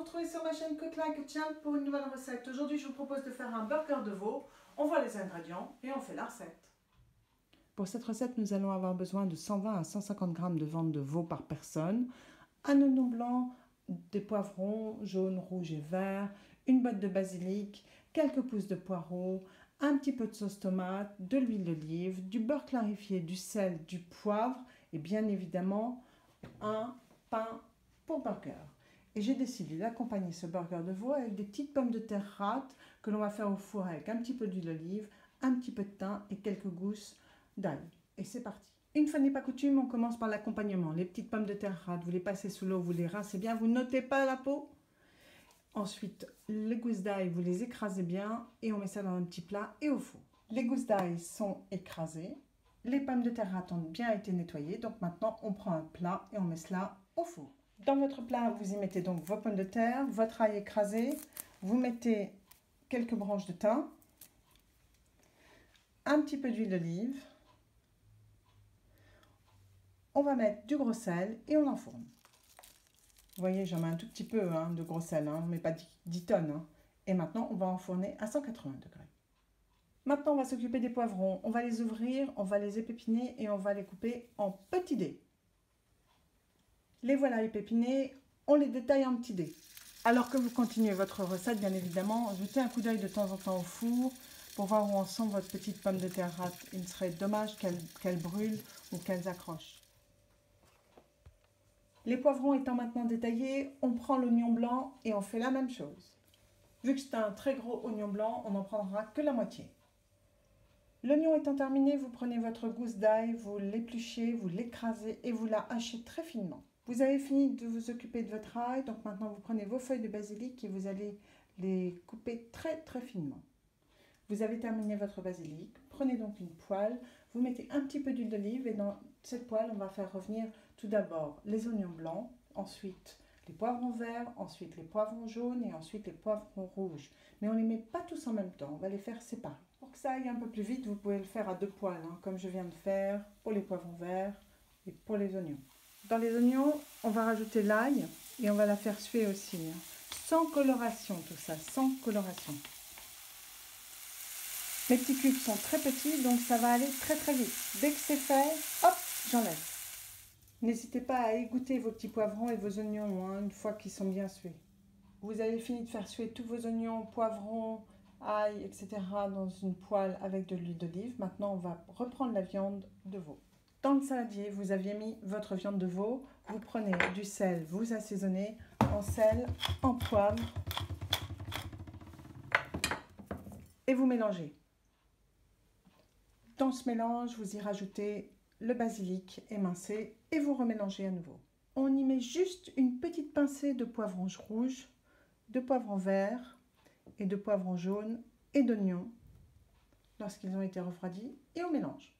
retrouver sur ma chaîne Cook Like a Champ pour une nouvelle recette. Aujourd'hui, je vous propose de faire un burger de veau. On voit les ingrédients et on fait la recette. Pour cette recette, nous allons avoir besoin de 120 à 150 g de viande de veau par personne, un oignon blanc, des poivrons jaunes, rouges et verts, une botte de basilic, quelques pousses de poireaux, un petit peu de sauce tomate, de l'huile d'olive, du beurre clarifié, du sel, du poivre et bien évidemment un pain pour burger. Et j'ai décidé d'accompagner ce burger de veau avec des petites pommes de terre râpées que l'on va faire au four avec un petit peu d'huile d'olive, un petit peu de thym et quelques gousses d'ail. Et c'est parti. Une fois n'est pas coutume, on commence par l'accompagnement. Les petites pommes de terre râpées, vous les passez sous l'eau, vous les rincez bien, vous n'ôtez pas la peau. Ensuite, les gousses d'ail, vous les écrasez bien et on met ça dans un petit plat et au four. Les gousses d'ail sont écrasées. Les pommes de terre râpées ont bien été nettoyées. Donc maintenant, on prend un plat et on met cela au four. Dans votre plat, vous y mettez donc vos pommes de terre, votre ail écrasé. Vous mettez quelques branches de thym, un petit peu d'huile d'olive. On va mettre du gros sel et on enfourne. Vous voyez, j'en mets un tout petit peu de gros sel, mais pas 10 tonnes. Et maintenant, on va enfourner à 180 degrés. Maintenant, on va s'occuper des poivrons. On va les ouvrir, on va les épépiner et on va les couper en petits dés. Les voilà épépinés, on les détaille en petits dés. Alors que vous continuez votre recette, bien évidemment, jetez un coup d'œil de temps en temps au four pour voir où en sont votre petite pomme de terre râpée. Il serait dommage qu'elle brûle ou qu'elles accrochent. Les poivrons étant maintenant détaillés, on prend l'oignon blanc et on fait la même chose. Vu que c'est un très gros oignon blanc, on n'en prendra que la moitié. L'oignon étant terminé, vous prenez votre gousse d'ail, vous l'épluchez, vous l'écrasez et vous la hachez très finement. Vous avez fini de vous occuper de votre ail, donc maintenant vous prenez vos feuilles de basilic et vous allez les couper très très finement. Vous avez terminé votre basilic, prenez donc une poêle, vous mettez un petit peu d'huile d'olive et dans cette poêle on va faire revenir tout d'abord les oignons blancs, ensuite les poivrons verts, ensuite les poivrons jaunes et ensuite les poivrons rouges. Mais on ne les met pas tous en même temps, on va les faire séparer. Pour que ça aille un peu plus vite, vous pouvez le faire à deux poêles, comme je viens de faire pour les poivrons verts et pour les oignons. Dans les oignons, on va rajouter l'ail et on va la faire suer aussi. Sans coloration tout ça, sans coloration. Mes petits cubes sont très petits, donc ça va aller très très vite. Dès que c'est fait, hop, j'enlève. N'hésitez pas à égoutter vos petits poivrons et vos oignons une fois qu'ils sont bien sués. Vous avez fini de faire suer tous vos oignons, poivrons, ail, etc. dans une poêle avec de l'huile d'olive. Maintenant, on va reprendre la viande de veau. Dans le saladier, vous aviez mis votre viande de veau. Vous prenez du sel, vous assaisonnez en sel, en poivre et vous mélangez. Dans ce mélange, vous y rajoutez le basilic émincé et vous remélangez à nouveau. On y met juste une petite pincée de poivrons rouges, de poivrons verts et de poivrons jaunes et d'oignons lorsqu'ils ont été refroidis et on mélange.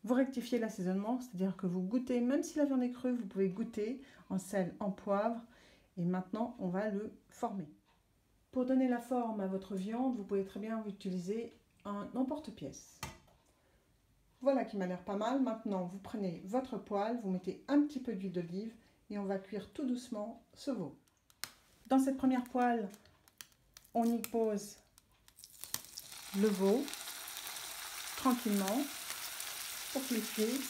Vous rectifiez l'assaisonnement, c'est-à-dire que vous goûtez, même si la viande est crue, vous pouvez goûter en sel, en poivre et maintenant on va le former. Pour donner la forme à votre viande, vous pouvez très bien utiliser un emporte-pièce. Voilà qui m'a l'air pas mal. Maintenant, vous prenez votre poêle, vous mettez un petit peu d'huile d'olive et on va cuire tout doucement ce veau. Dans cette première poêle, on y pose le veau tranquillement pour qu'il cuise.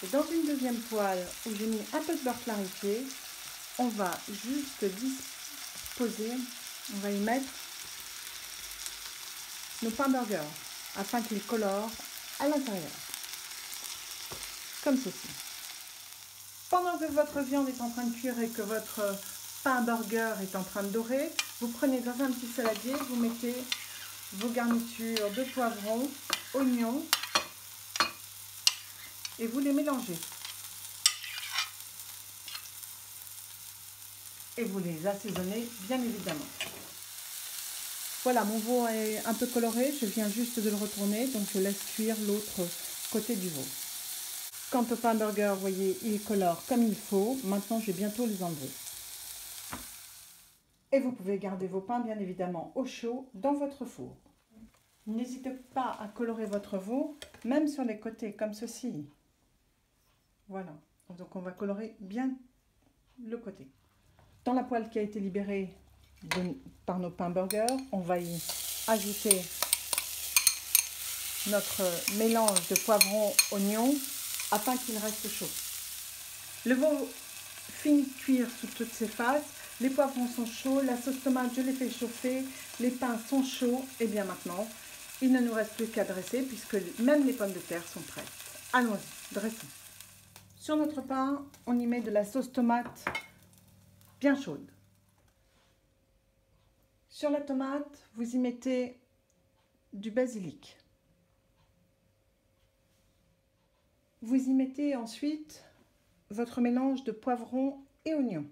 Et dans une deuxième poêle où j'ai mis un peu de beurre clarifié, on va juste disposer, on va y mettre nos pains burgers afin qu'ils colorent à l'intérieur, comme ceci. Pendant que votre viande est en train de cuire et que votre pain burger est en train de dorer, vous prenez dans un petit saladier, vous mettez vos garnitures de poivrons, oignons et vous les mélangez. Et vous les assaisonnez bien évidemment. Voilà, mon veau est un peu coloré, je viens juste de le retourner, donc je laisse cuire l'autre côté du veau. Quant au pain burger, vous voyez, il colore comme il faut. Maintenant, je vais bientôt les enlever. Et vous pouvez garder vos pains, bien évidemment, au chaud dans votre four. N'hésitez pas à colorer votre veau, même sur les côtés, comme ceci. Voilà, donc on va colorer bien le côté. Dans la poêle qui a été libérée par nos pains burgers, on va y ajouter notre mélange de poivrons, oignons, afin qu'il reste chaud. Le veau finit de cuire sous toutes ses faces, les poivrons sont chauds, la sauce tomate, je l'ai fait chauffer, les pains sont chauds, et bien maintenant, il ne nous reste plus qu'à dresser puisque même les pommes de terre sont prêtes. Allons-y, dressons. Sur notre pain, on y met de la sauce tomate bien chaude. Sur la tomate, vous y mettez du basilic. Vous y mettez ensuite votre mélange de poivrons et oignons.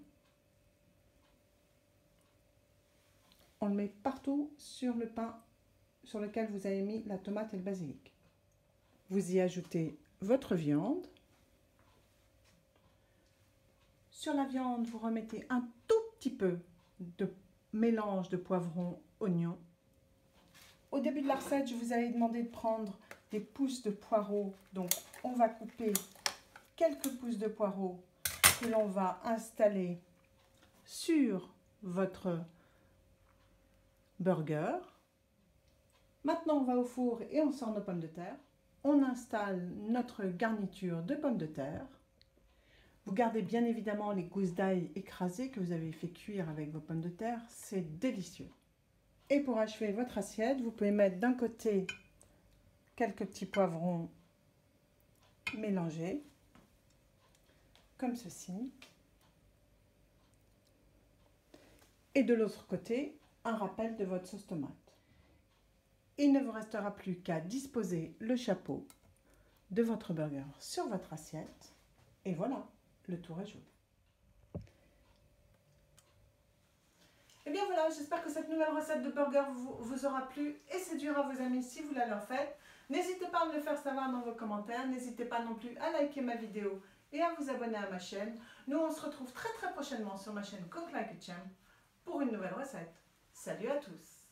On le met partout sur le pain sur lequel vous avez mis la tomate et le basilic. Vous y ajoutez votre viande. Sur la viande, vous remettez un tout petit peu de mélange de poivrons, oignons. Au début de la recette, je vous avais demandé de prendre des pousses de poireaux. Donc, on va couper quelques pousses de poireaux que l'on va installer sur votre burger. Maintenant, on va au four et on sort nos pommes de terre. On installe notre garniture de pommes de terre. Vous gardez bien évidemment les gousses d'ail écrasées que vous avez fait cuire avec vos pommes de terre. C'est délicieux. Et pour achever votre assiette, vous pouvez mettre d'un côté quelques petits poivrons mélangés, comme ceci. Et de l'autre côté, un rappel de votre sauce tomate. Il ne vous restera plus qu'à disposer le chapeau de votre burger sur votre assiette. Et voilà, le tour est joué. Et bien voilà, j'espère que cette nouvelle recette de burger vous aura plu et séduira vos amis si vous la leur faites. N'hésitez pas à me le faire savoir dans vos commentaires. N'hésitez pas non plus à liker ma vidéo et à vous abonner à ma chaîne. Nous, on se retrouve très prochainement sur ma chaîne Cook Like a Champ pour une nouvelle recette. Salut à tous!